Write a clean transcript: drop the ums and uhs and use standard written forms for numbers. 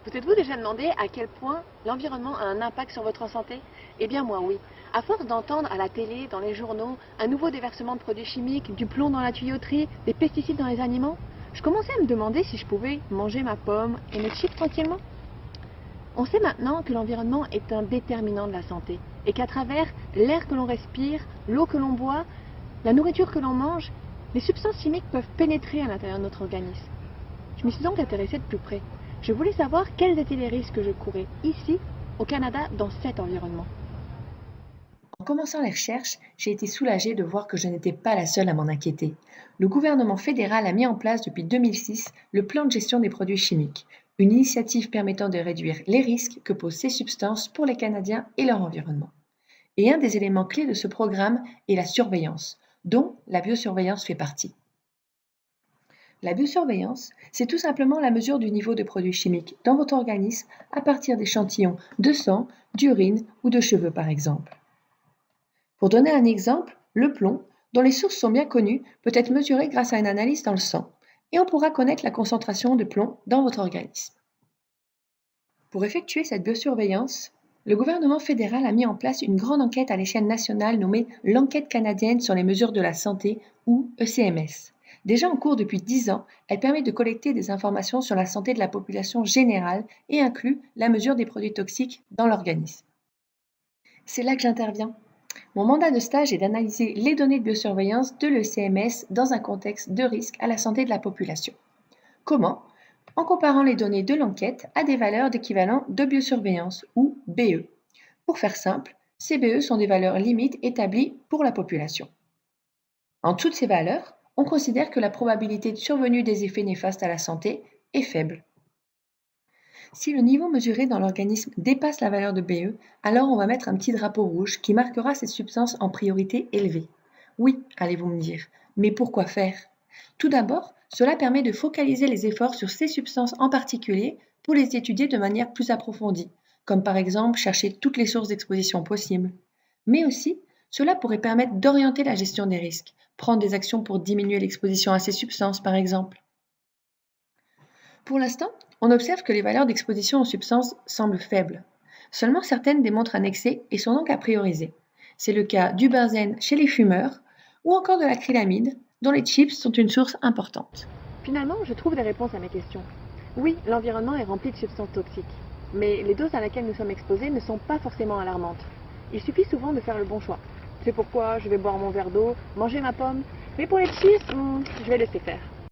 Vous êtes-vous déjà demandé à quel point l'environnement a un impact sur votre santé? Eh bien moi oui. À force d'entendre à la télé, dans les journaux, un nouveau déversement de produits chimiques, du plomb dans la tuyauterie, des pesticides dans les aliments, je commençais à me demander si je pouvais manger ma pomme et mes chips tranquillement. On sait maintenant que l'environnement est un déterminant de la santé et qu'à travers l'air que l'on respire, l'eau que l'on boit, la nourriture que l'on mange, les substances chimiques peuvent pénétrer à l'intérieur de notre organisme. Je m'y suis donc intéressée de plus près. Je voulais savoir quels étaient les risques que je courais ici, au Canada, dans cet environnement. En commençant les recherches, j'ai été soulagée de voir que je n'étais pas la seule à m'en inquiéter. Le gouvernement fédéral a mis en place depuis 2006 le plan de gestion des produits chimiques, une initiative permettant de réduire les risques que posent ces substances pour les Canadiens et leur environnement. Et un des éléments clés de ce programme est la surveillance, dont la biosurveillance fait partie. La biosurveillance, c'est tout simplement la mesure du niveau de produits chimiques dans votre organisme à partir d'échantillons de sang, d'urine ou de cheveux par exemple. Pour donner un exemple, le plomb, dont les sources sont bien connues, peut être mesuré grâce à une analyse dans le sang et on pourra connaître la concentration de plomb dans votre organisme. Pour effectuer cette biosurveillance, le gouvernement fédéral a mis en place une grande enquête à l'échelle nationale nommée l'Enquête canadienne sur les mesures de la santé ou ECMS. Déjà en cours depuis 10 ans, elle permet de collecter des informations sur la santé de la population générale et inclut la mesure des produits toxiques dans l'organisme. C'est là que j'interviens. Mon mandat de stage est d'analyser les données de biosurveillance de l'ECMS dans un contexte de risque à la santé de la population. Comment? En comparant les données de l'enquête à des valeurs d'équivalent de biosurveillance ou BE. Pour faire simple, ces BE sont des valeurs limites établies pour la population. En dessous de ces valeurs, on considère que la probabilité de survenue des effets néfastes à la santé est faible. Si le niveau mesuré dans l'organisme dépasse la valeur de BE, alors on va mettre un petit drapeau rouge qui marquera cette substance en priorité élevée. Oui, allez-vous me dire, mais pourquoi faire? Tout d'abord, cela permet de focaliser les efforts sur ces substances en particulier pour les étudier de manière plus approfondie, comme par exemple chercher toutes les sources d'exposition possibles. Mais aussi, cela pourrait permettre d'orienter la gestion des risques, prendre des actions pour diminuer l'exposition à ces substances par exemple. Pour l'instant, on observe que les valeurs d'exposition aux substances semblent faibles. Seulement certaines démontrent un excès et sont donc à prioriser. C'est le cas du benzène chez les fumeurs ou encore de l'acrylamide, dont les chips sont une source importante. Finalement, je trouve des réponses à mes questions. Oui, l'environnement est rempli de substances toxiques, mais les doses à laquelle nous sommes exposés ne sont pas forcément alarmantes. Il suffit souvent de faire le bon choix. C'est pourquoi je vais boire mon verre d'eau, manger ma pomme, mais pour les chips, je vais laisser faire.